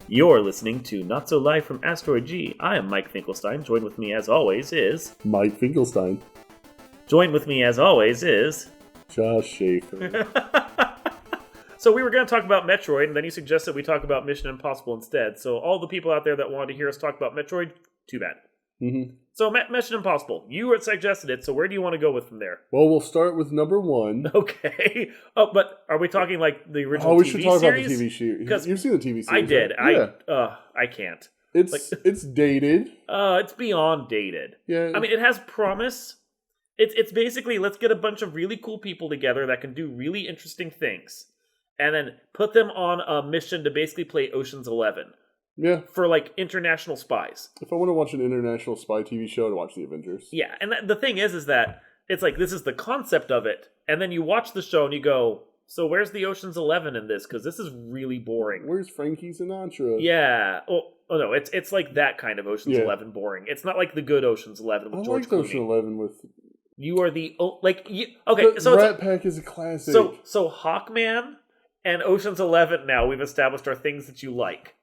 You're listening to Not So Live from Asteroid G. I am Mike Finkelstein. Joined with me as always is... Mike Finkelstein. Joined with me as always is... Josh Schaefer. So we were going to talk about Metroid, and then you suggested we talk about Mission Impossible instead. So all the people out there that wanted to hear us talk about Metroid, too bad. Mm-hmm. So Mission Impossible, you had suggested it, so where do you want to go with from there? Well, we'll start with number one. Okay. Oh, but are we talking like the original TV series? We should talk about the TV series. Because you've seen the TV series. I did. Right? I can't. It's dated. It's beyond dated. Yeah. I mean, it has promise. It's basically, let's get a bunch of really cool people together that can do really interesting things, and then put them on a mission to basically play Ocean's 11. Yeah. For, like, international spies. If I want to watch an international spy TV show, I'd watch The Avengers. Yeah, and the thing is that it's like, this is the concept of it, and then you watch the show and you go, so where's the Ocean's 11 in this? Because this is really boring. Where's Frankie Sinatra? Yeah. Oh no, it's like that kind of Ocean's 11 boring. It's not like the good Ocean's 11 with George Clooney. I like Ocean 11 with... You are the... okay, the so... Rat Pack is a classic. So Hawkman and Ocean's 11 now, we've established, are things that you like.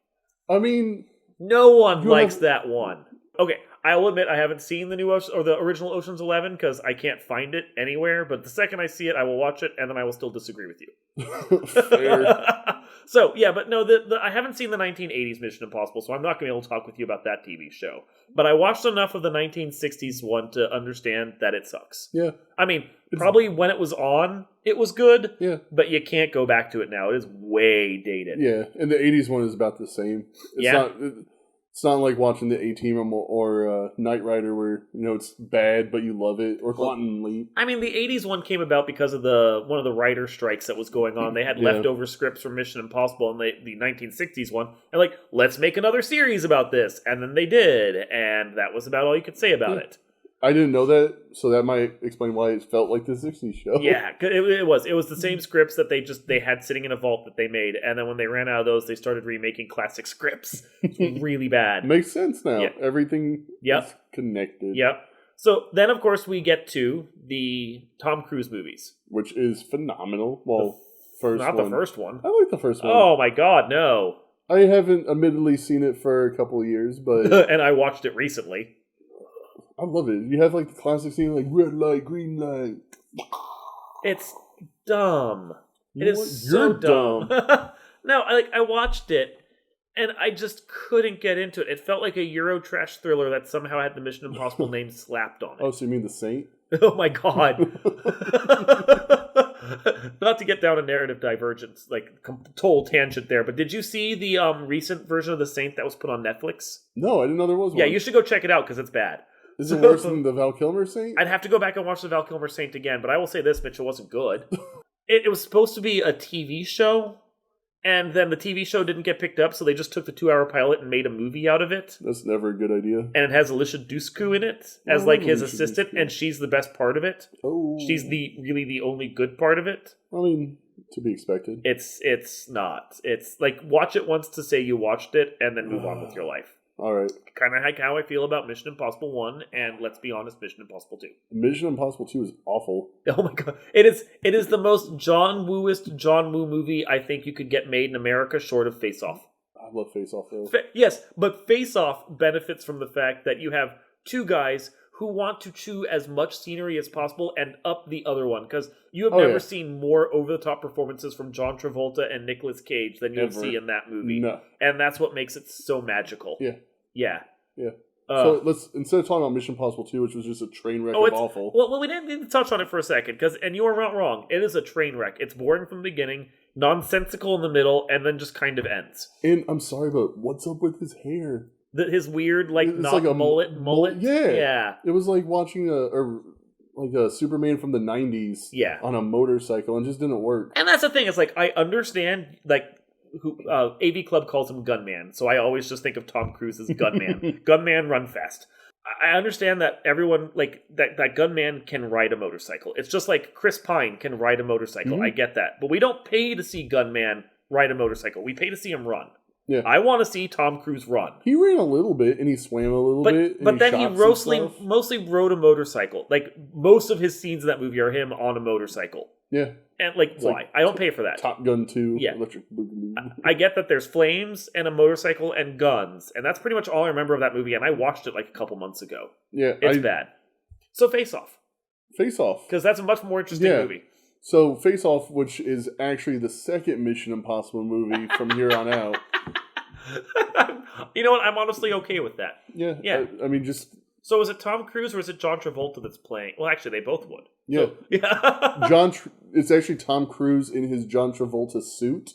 I mean... No one likes that one. Okay, I'll admit I haven't seen the new or the original Ocean's 11 because I can't find it anywhere, but the second I see it, I will watch it, and then I will still disagree with you. Fair. So, yeah, but no, I haven't seen the 1980s Mission Impossible, so I'm not going to be able to talk with you about that TV show. But I watched enough of the 1960s one to understand that it sucks. Yeah. I mean, probably when it was on, it was good, yeah, but you can't go back to it now. It is way dated. Yeah, and the 80s one is about the same. It's not like watching the A-Team or Knight Rider where, it's bad, but you love it, or Quantum Leap. I mean, the 80s one came about because of one of the writer strikes that was going on. They had leftover scripts from Mission Impossible and the 1960s one. And like, let's make another series about this. And then they did. And that was about all you could say about it. I didn't know that, so that might explain why it felt like the 60s show. Yeah, it was the same scripts that they had sitting in a vault that they made, and then when they ran out of those, they started remaking classic scripts. It's really bad. Makes sense now. Yep. Everything is connected. Yep. So then, of course, we get to the Tom Cruise movies, which is phenomenal. Well, the first one. I like the first one. Oh my god, no! I haven't admittedly seen it for a couple of years, but and I watched it recently. I love it. You have like the classic scene, like red light, green light. It's dumb. You're so dumb. No, I watched it, and I just couldn't get into it. It felt like a Euro trash thriller that somehow had the Mission Impossible name slapped on it. Oh, so you mean The Saint? Oh my god. Not to get down a narrative divergence, like total tangent there, but did you see the recent version of The Saint that was put on Netflix? No, I didn't know there was one. Yeah, you should go check it out because it's bad. Is it worse than the Val Kilmer Saint? I'd have to go back and watch the Val Kilmer Saint again, but I will say this, Mitch, it wasn't good. It was supposed to be a TV show, and then the TV show didn't get picked up, so they just took the 2-hour pilot and made a movie out of it. That's never a good idea. And it has Alicia Dushku in it as like his assistant, and she's the best part of it. Oh, she's really the only good part of it. I mean, to be expected. It's not. It's like, watch it once to say you watched it, and then move on with your life. All right. Kind of like how I feel about Mission Impossible 1, and let's be honest, Mission Impossible 2. Mission Impossible 2 is awful. Oh my god. It is the most John Wooist John Woo movie I think you could get made in America short of Face Off. I love Face Off, though. Yes, but Face Off benefits from the fact that you have two guys who want to chew as much scenery as possible and up the other one, because you have never seen more over-the-top performances from John Travolta and Nicolas Cage than you'll see in that movie. No. And that's what makes it so magical. Yeah. Yeah. Yeah. So let's, instead of talking about Mission Impossible 2, which was just a train wreck of awful. Well, we didn't need to touch on it for a second, and you are not wrong. It is a train wreck. It's boring from the beginning, nonsensical in the middle, and then just kind of ends. And I'm sorry, but what's up with his hair? His weird, not like a mullet? Yeah. It was like watching a Superman from the 90s on a motorcycle, and just didn't work. And that's the thing. It's like, I understand, like, AV Club calls him Gunman, so I always just think of Tom Cruise as Gunman. Gunman, run fast. I understand that everyone, like, that Gunman can ride a motorcycle. It's just like Chris Pine can ride a motorcycle. I get that. But we don't pay to see Gunman ride a motorcycle. We pay to see him run. Yeah. I want to see Tom Cruise run. He ran a little bit, and he swam a little bit. But then he mostly rode a motorcycle. Like, most of his scenes in that movie are him on a motorcycle. Yeah. And, like, why? Like, I don't pay for that. Top Gun 2. Yeah. Electric Boogaloo. I get that there's flames and a motorcycle and guns. And that's pretty much all I remember of that movie. And I watched it, like, a couple months ago. Yeah. It's bad. So, Face Off. Face Off. Because that's a much more interesting movie. So, Face Off, which is actually the second Mission Impossible movie from here on out. You know what? I'm honestly okay with that. Yeah. Yeah. I mean, just... So is it Tom Cruise or is it John Travolta that's playing? Well, actually, they both would. Yeah. So, yeah. It's actually Tom Cruise in his John Travolta suit.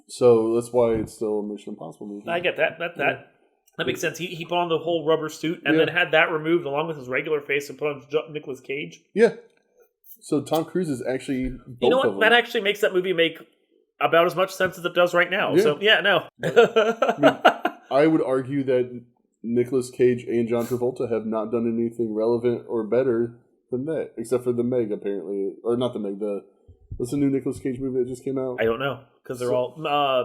So that's why it's still a Mission Impossible movie. I get that. That makes sense. He put on the whole rubber suit and then had that removed along with his regular face and put on Nicolas Cage. Yeah. So Tom Cruise is actually both You know what? of them. That actually makes that movie make about as much sense as it does right now. Yeah. So, yeah, no. I would argue that Nicolas Cage and John Travolta have not done anything relevant or better than that, except for The Meg, apparently. Or not The Meg, what's the new Nicolas Cage movie that just came out? I don't know, because they're all...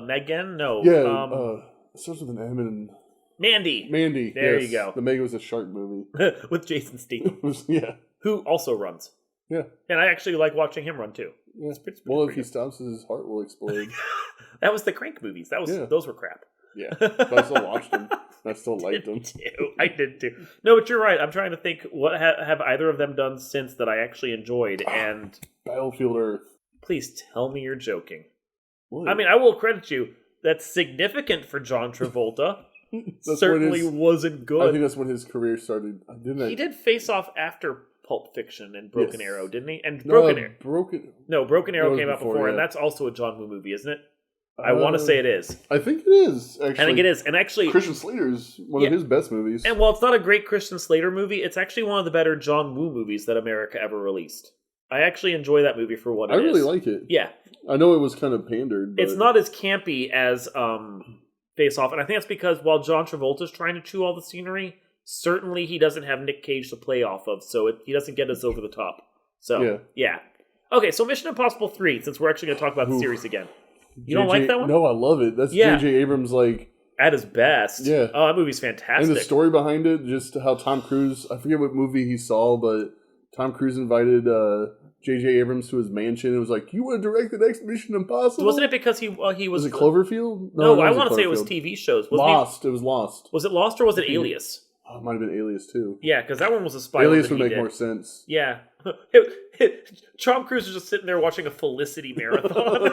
Megan? No. Yeah, it starts with an M and... Mandy. There you go. The Meg was a shark movie. With Jason Statham. Yeah. Who also runs. Yeah. And I actually like watching him run, too. Yeah. It's pretty if he stops, his heart will explode. That was the Crank movies. Those were crap. Yeah, but I still watched them. I still liked them. I did too. No, but you're right. I'm trying to think what have either of them done since that I actually enjoyed. And Battlefield Earth. Please tell me you're joking. What? I mean, I will credit you. That's significant for John Travolta. Certainly wasn't good. I think that's when his career started. He did Face Off after Pulp Fiction and Broken Arrow, didn't he? And Broken Arrow came out before, and that's also a John Woo movie, isn't it? I want to say it is. I think it is, actually. I think it is. And actually... Christian Slater's one of his best movies. And while it's not a great Christian Slater movie, it's actually one of the better John Woo movies that America ever released. I actually enjoy that movie for what it is. I really like it. Yeah. I know it was kind of pandered, but... It's not as campy as Face Off, and I think that's because while John Travolta's trying to chew all the scenery, certainly he doesn't have Nick Cage to play off of, so he doesn't get us over the top. So, yeah. Okay, so Mission Impossible 3, since we're actually going to talk about the series again. You don't like that one? No, I love it. That's J.J. Abrams, at his best. Yeah. Oh, that movie's fantastic. And the story behind it, just how Tom Cruise, I forget what movie he saw, but Tom Cruise invited J.J. Abrams to his mansion and was like, "You want to direct the next Mission Impossible?" Wasn't it because he was... Was it Cloverfield? No, I want to say it was TV shows. Lost. It was Lost. Was it Lost or was it Alias? Oh, it might have been Alias, too. Yeah, because that one was a spy. Alias would make more sense. Yeah. Tom Cruise was just sitting there watching a Felicity marathon.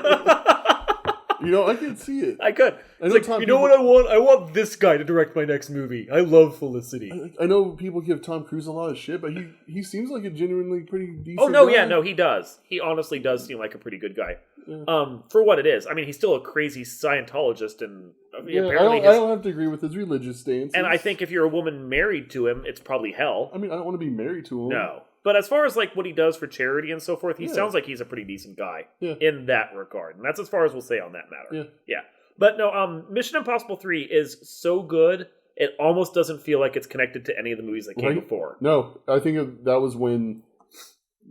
I can see it. I could. It's like, you know what I want? I want this guy to direct my next movie. I love Felicity. I know people give Tom Cruise a lot of shit, but he seems like a genuinely pretty decent guy. He does. He honestly does seem like a pretty good guy. Yeah. For what it is. I mean, he's still a crazy Scientologist, and apparently I don't have to agree with his religious stance. And I think if you're a woman married to him, it's probably hell. I mean, I don't want to be married to him. No. But as far as what he does for charity and so forth, he sounds like he's a pretty decent guy in that regard. And that's as far as we'll say on that matter. Yeah. But no, Mission Impossible 3 is so good, it almost doesn't feel like it's connected to any of the movies that came before. No, I think that was when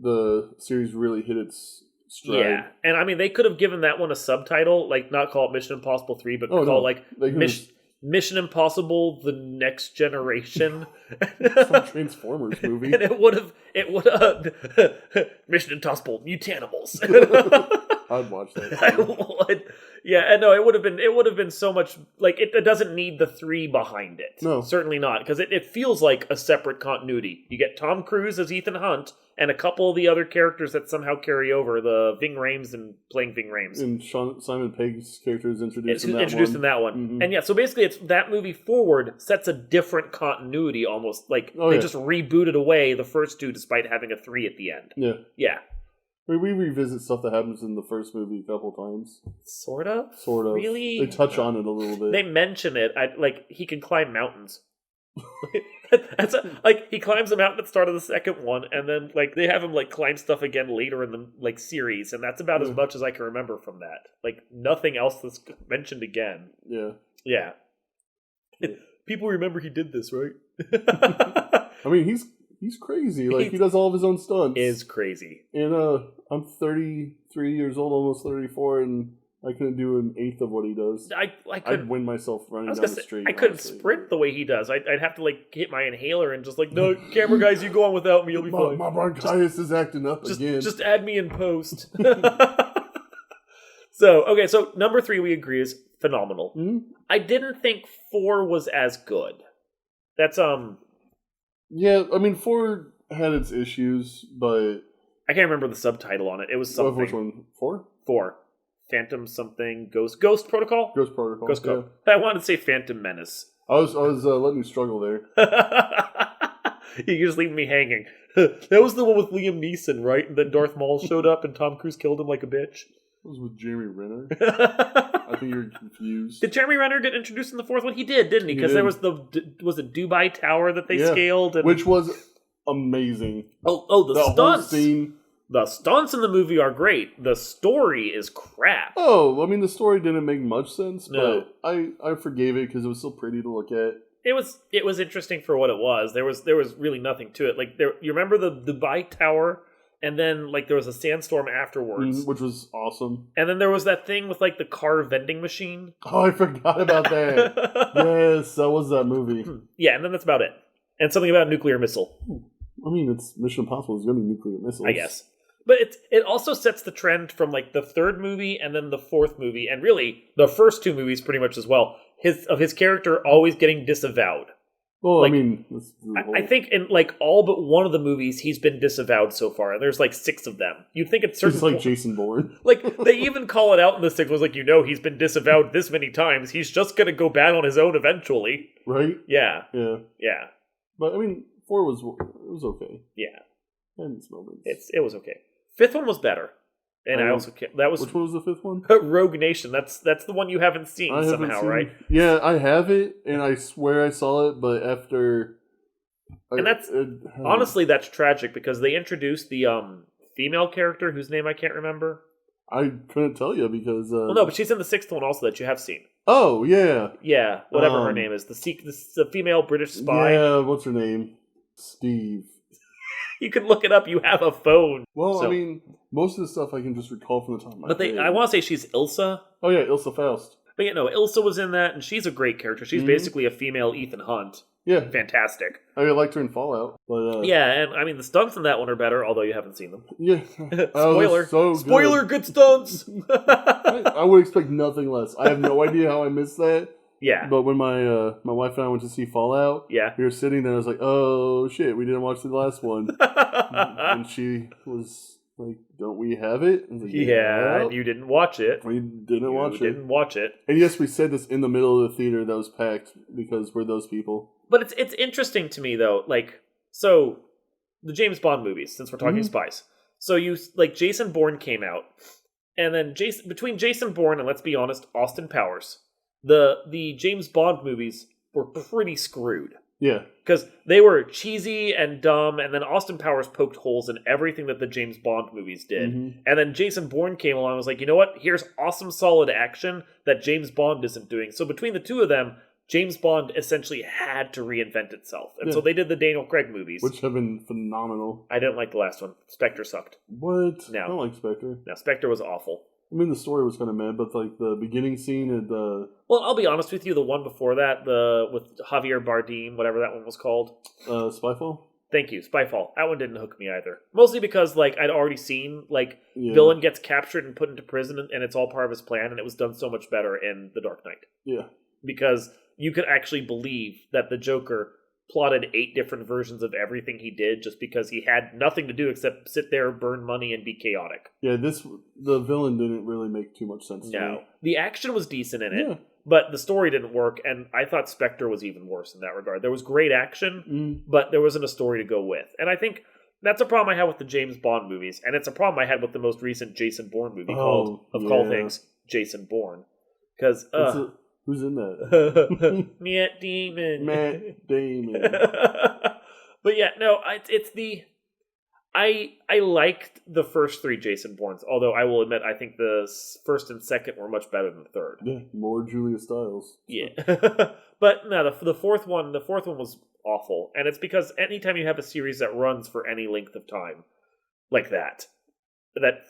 the series really hit its stride. Yeah. And I mean, they could have given that one a subtitle, not call it Mission Impossible 3, but call it Mission Impossible: The Next Generation. Some Transformers movie. And it would Mission Impossible: Mutanimals. I'd watch that. I would. Yeah, and no, it would have been so much it doesn't need the 3 behind it. No. Certainly not, because it feels like a separate continuity. You get Tom Cruise as Ethan Hunt and a couple of the other characters that somehow carry over, the Ving Rhames and playing Ving Rhames. And Simon Pegg's character is introduced in that one. Mm-hmm. And so basically it's that movie forward sets a different continuity almost. They just rebooted away the first 2 despite having a 3 at the end. Yeah. Yeah. We revisit stuff that happens in the first movie a couple times. Sort of? Really? They touch on it a little bit. They mention it. He can climb mountains. He climbs a mountain at the start of the second one, and then they have him climb stuff again later in the series, and that's about as much as I can remember from that. Nothing else that's mentioned again. Yeah. People remember he did this, right? I mean, he's crazy. He does all of his own stunts. Is crazy. And I'm 33 years old, almost 34, and I couldn't do an eighth of what he does. I'd win myself running down the street. I couldn't sprint the way he does. I'd have to hit my inhaler and just no, camera guys, you go on without me, you'll be fine. My bronchitis is acting up again. Just add me in post. So number 3 we agree is phenomenal. Mm-hmm. I didn't think 4 was as good. That's Yeah, I mean 4 had its issues, but I can't remember the subtitle on it. It was something. Which one? 4? 4. Phantom something. Ghost Protocol? Ghost Protocol. Ghost Protocol. Yeah. I wanted to say Phantom Menace. I was letting you struggle there. You just leave me hanging. That was the one with Liam Neeson, right? And then Darth Maul showed up and Tom Cruise killed him like a bitch. It was with Jeremy Renner. I think you're confused. Did Jeremy Renner get introduced in the 4th one? He did, didn't he? Because there was was it Dubai Tower that they scaled? And... Which was amazing. The stunts. Whole scene. The stunts in the movie are great. The story is crap. Oh, I mean, the story didn't make much sense, No. but I forgave it because it was still pretty to look at. It was interesting for what it was. There was really nothing to it. You remember the Dubai Tower, and then there was a sandstorm afterwards, which was awesome. And then there was that thing with the car vending machine. Oh, I forgot about that. Yes, that was that movie. Yeah, and then that's about it. And something about a nuclear missile. I mean, it's Mission Impossible. It's going to be nuclear missiles, I guess. But it also sets the trend from the 3rd movie and then the 4th movie, and really the first 2 movies pretty much as well. His character always getting disavowed. Well, I mean, I think in all but one of the movies he's been disavowed so far. There's 6 of them. You'd think it's certain. It's Jason Bourne. They even call it out in the 6th. Was he's been disavowed this many times. He's just gonna go bad on his own eventually. Right? Yeah. Yeah. Yeah. But I mean, 4 was okay. Yeah. And its moments. It was okay. 5th one was better, and I also that was which one was the 5th one? Rogue Nation. That's the one you haven't seen right? Yeah, I have it, and I swear I saw it, but after. And honestly, that's tragic because they introduced the female character whose name I can't remember. I couldn't tell you because. Well, no, but she's in the 6th one also that you have seen. Oh yeah. Yeah, whatever her name is, the female British spy. Yeah, what's her name? Steve. You can look it up. You have a phone. Well, I mean, most of the stuff I can just recall from the top of my head. I want to say she's Ilsa. Oh yeah, Ilsa Faust. But Ilsa was in that, and she's a great character. She's basically a female Ethan Hunt. Yeah, fantastic. I liked her in Fallout, but yeah, and I mean the stunts in that one are better, although you haven't seen them. Yeah, spoiler, so spoiler, good stunts. I would expect nothing less. I have no idea how I missed that. Yeah, but when my wife and I went to see Fallout, we were sitting there. I was like, "Oh shit, we didn't watch the last one," and she was like, "Don't we have it?" I was like, yeah, and you didn't watch it. We didn't watch it. Didn't watch it. And yes, we said this in the middle of the theater that was packed because we're those people. But it's interesting to me though, so the James Bond movies, since we're talking spies. So Jason Bourne came out, and then between Jason Bourne and, let's be honest, Austin Powers, the James Bond movies were pretty screwed. Yeah. Because they were cheesy and dumb, and then Austin Powers poked holes in everything that the James Bond movies did. Mm-hmm. And then Jason Bourne came along and was like, you know what? Here's awesome, solid action that James Bond isn't doing. So between the two of them, James Bond essentially had to reinvent itself. And so they did the Daniel Craig movies. Which have been phenomenal. I didn't like the last one. Spectre sucked. What? No. I don't like Spectre. No, Spectre was awful. I mean, the story was kind of mad, but the beginning scene and the... Well, I'll be honest with you, the one before that, with Javier Bardem, whatever that one was called. Spyfall? Thank you, Spyfall. That one didn't hook me either. Mostly because, I'd already seen, villain gets captured and put into prison, and it's all part of his plan, and it was done so much better in The Dark Knight. Yeah. Because you could actually believe that the Joker plotted 8 different versions of everything he did just because he had nothing to do except sit there, burn money, and be chaotic. Yeah, the villain didn't really make too much sense to me. The action was decent in it, but the story didn't work, and I thought Spectre was even worse in that regard. There was great action, but there wasn't a story to go with. And I think that's a problem I had with the James Bond movies, and it's a problem I had with the most recent Jason Bourne movie called, of all things, Jason Bourne. Because, who's in that? Matt Damon. Matt Damon. But yeah, no, it's the... I liked the first 3 Jason Bournes, although I will admit I think the first and second were much better than the third. Yeah, more Julia Stiles. Yeah. But no, the fourth one was awful. And it's because anytime you have a series that runs for any length of time like that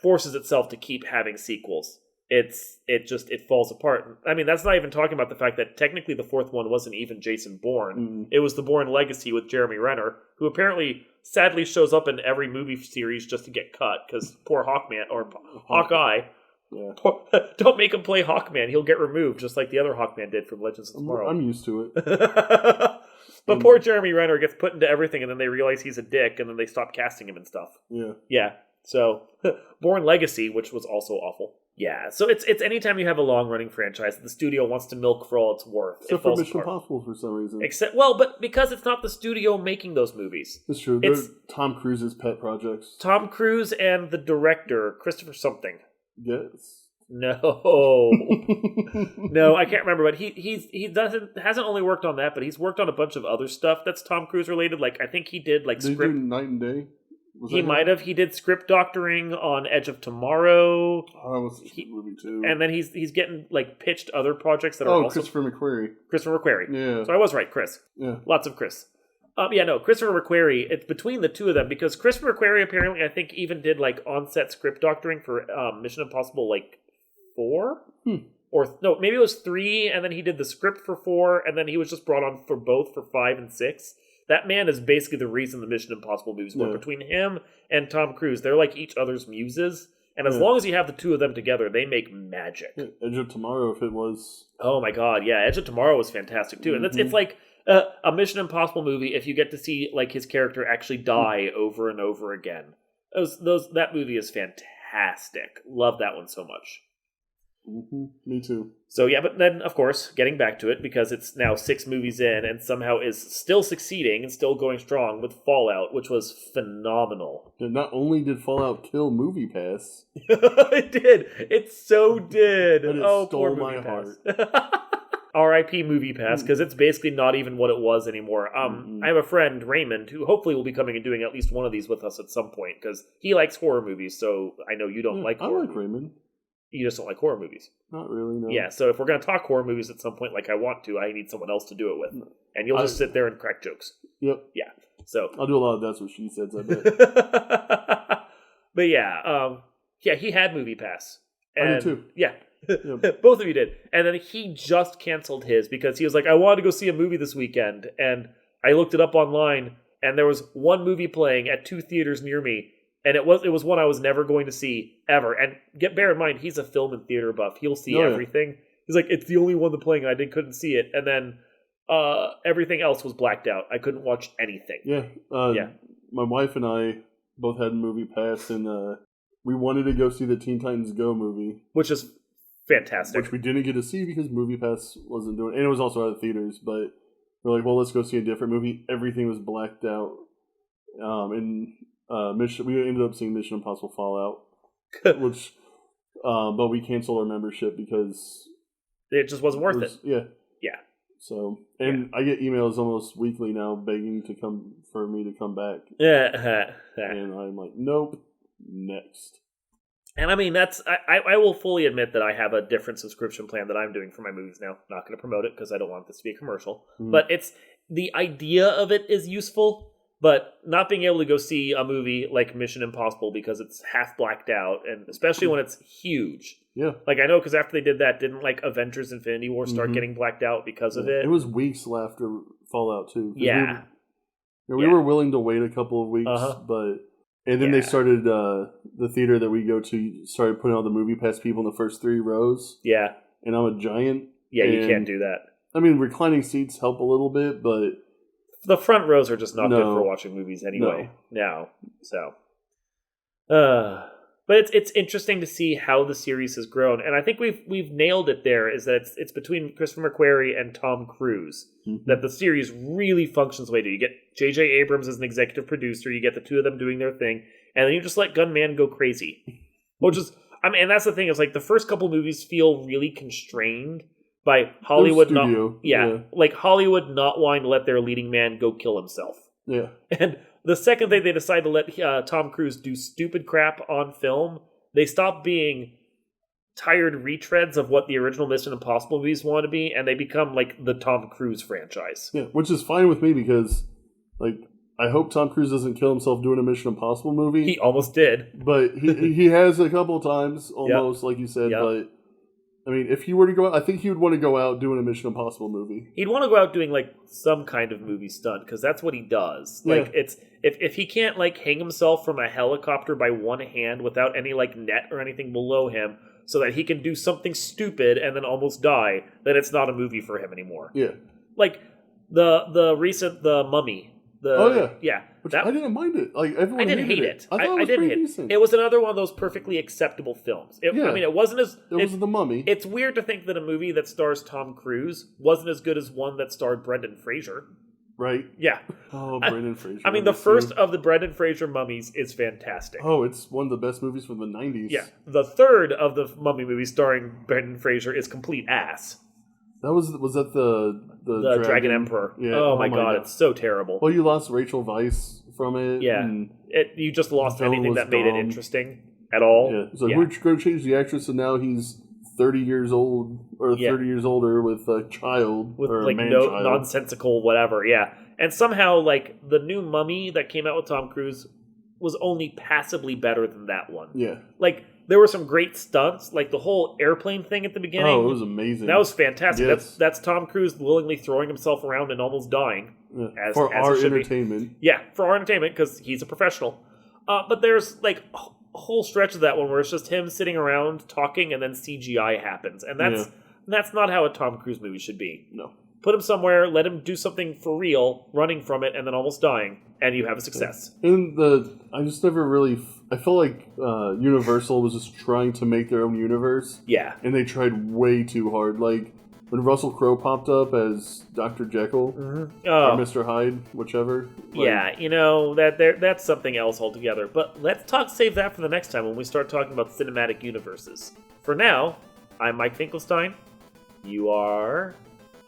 forces itself to keep having sequels, it falls apart. I mean, that's not even talking about the fact that technically the fourth one wasn't even Jason Bourne. Mm. It was the Bourne Legacy with Jeremy Renner, who apparently sadly shows up in every movie series just to get cut because poor Hawkman or Hawkeye. Yeah. Don't make him play Hawkman. He'll get removed just like the other Hawkman did from Legends of Tomorrow. I'm used to it. But poor Jeremy Renner gets put into everything and then they realize he's a dick and then they stop casting him and stuff. Yeah. Yeah. So, Bourne Legacy, which was also awful. Yeah, so it's anytime you have a long-running franchise that the studio wants to milk for all it's worth. Except for Mission Impossible for some reason. But because it's not the studio making those movies. It's true. They're Tom Cruise's pet projects. Tom Cruise and the director, Christopher something. Yes. No. No, I can't remember, but he hasn't only worked on that, but he's worked on a bunch of other stuff that's Tom Cruise related. Like I think he did Did he do Night and Day? He might have. He did script doctoring on Edge of Tomorrow. Oh, that was a movie too. And then he's getting like pitched other projects that are also Christopher McQuarrie. Christopher McQuarrie. Yeah. So I was right, Chris. Yeah. Lots of Chris. Christopher McQuarrie. It's between the two of them because Christopher McQuarrie apparently I think even did like on-set script doctoring for Mission Impossible like 4 or no, maybe it was 3, and then he did the script for 4, and then he was just brought on for both for 5 and 6. That man is basically the reason the Mission Impossible movies work. Between him and Tom Cruise, they're like each other's muses. And as long as you have the two of them together, they make magic. Yeah, Edge of Tomorrow, if it was... Oh my god, yeah. Edge of Tomorrow was fantastic, too. And it's like a Mission Impossible movie if you get to see like his character actually die over and over again. That movie is fantastic. Love that one so much. Mm-hmm. Me too. So yeah, but then of course, getting back to it, because it's now 6 movies in and somehow is still succeeding and still going strong with Fallout, which was phenomenal. And not only did Fallout kill MoviePass, it did. It so did. But it stole my heart. R.I.P. MoviePass, because it's basically not even what it was anymore. I have a friend, Raymond, who hopefully will be coming and doing at least one of these with us at some point, because he likes horror movies, so I know you don't like horror movies. Raymond. You just don't like horror movies. Not really, no. Yeah, so if we're going to talk horror movies at some point like I want to, I need someone else to do it with. And you'll just sit there and crack jokes. Yep. Yeah. So I'll do a lot of That's What She Said, I bet. But yeah, he had MoviePass. I did too. Yeah. Yep. Both of you did. And then he just canceled his because he was like, I wanted to go see a movie this weekend. And I looked it up online, and there was one movie playing at 2 theaters near me. And it was one I was never going to see ever. And bear in mind, he's a film and theater buff. He'll see everything. He's like, it's the only one that's playing, and I couldn't see it. And then everything else was blacked out. I couldn't watch anything. Yeah. My wife and I both had MoviePass, and we wanted to go see the Teen Titans Go movie, which is fantastic. Which we didn't get to see because MoviePass wasn't doing it. And it was also out of theaters. But we're like, well, let's go see a different movie. Everything was blacked out. We ended up seeing Mission Impossible Fallout, which, but we canceled our membership because it just wasn't worth it. Yeah. So, and I get emails almost weekly now begging for me to come back. Yeah. And I'm like, nope, next. And I mean, I will fully admit that I have a different subscription plan that I'm doing for my movies now. Not going to promote it because I don't want this to be a commercial. But the idea of it is useful. But not being able to go see a movie like Mission Impossible because it's half blacked out, and especially when it's huge. Yeah. Like, I know because after they did that, didn't like Avengers Infinity War start getting blacked out because of it? It was weeks after Fallout 2. Yeah. We were willing to wait a couple of weeks, and then they started, the theater that we go to started putting all the MoviePass people in the first 3 rows. Yeah. And I'm a giant. Yeah, you can't do that. I mean, reclining seats help a little bit, but... The front rows are just not good for watching movies anyway. No. So. But it's interesting to see how the series has grown. And I think we've nailed it there, is that it's between Christopher McQuarrie and Tom Cruise that the series really functions the way to. You get J.J. Abrams as an executive producer, you get the two of them doing their thing, and then you just let Gunman go crazy. Which is, and that's the thing, is like the first couple movies feel really constrained by Hollywood like Hollywood not wanting to let their leading man go kill himself. Yeah. And the second they decide to let Tom Cruise do stupid crap on film, they stop being tired retreads of what the original Mission Impossible movies want to be, and they become like the Tom Cruise franchise. Yeah, which is fine with me because, like, I hope Tom Cruise doesn't kill himself doing a Mission Impossible movie. He almost did. But he has a couple of times, almost, like you said, but... I mean, if he were to go out, I think he would want to go out doing a Mission Impossible movie. He'd want to go out doing like some kind of movie stunt because that's what he does. Yeah. Like it's if he can't like hang himself from a helicopter by one hand without any like net or anything below him, so that he can do something stupid and then almost die, then it's not a movie for him anymore. Yeah. Like the recent The Mummy. Yeah. Which I didn't mind it. Like everyone I didn't hated hate it. I thought it was didn't pretty hate decent. it. It was another one of those perfectly acceptable films. I mean, it wasn't as... It was The Mummy. It's weird to think that a movie that stars Tom Cruise wasn't as good as one that starred Brendan Fraser. Right? Yeah. Oh, Brendan Fraser. I mean, the first of the Brendan Fraser mummies is fantastic. Oh, it's one of the best movies from the 90s. Yeah. The third of the Mummy movies starring Brendan Fraser is complete ass. Was that the Dragon Emperor. Yeah. Oh my god, it's so terrible. Well, you lost Rachel Weisz from it. Yeah. You just lost Dylan anything was that made it dumb. interesting at all. Yeah. So we're going to change the actress, and now he's 30 years old, or 30 years older with a child. With or like a man no child. nonsensical whatever, yeah. And somehow, like, the new Mummy that came out with Tom Cruise was only passably better than that one. Yeah. Like, there were some great stunts, like the whole airplane thing at the beginning. Oh, it was amazing. That was fantastic. Yes. That's Tom Cruise willingly throwing himself around and almost dying. Yeah. For our entertainment. Yeah, for our entertainment, because he's a professional. But there's, like, a whole stretch of that one where it's just him sitting around talking and then CGI happens. And that's not how a Tom Cruise movie should be. No. Put him somewhere, let him do something for real, running from it, and then almost dying, and you have a success. And I just never really... I felt like Universal was just trying to make their own universe. Yeah. And they tried way too hard. Like, when Russell Crowe popped up as Dr. Jekyll, or Mr. Hyde, whichever. Yeah, that's something else altogether. But let's save that for the next time when we start talking about cinematic universes. For now, I'm Mike Finkelstein. You are...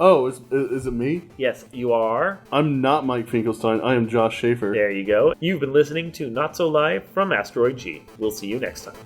Oh, is it me? Yes, you are. I'm not Mike Finkelstein. I am Josh Schaefer. There you go. You've been listening to Not So Live from Asteroid G. We'll see you next time.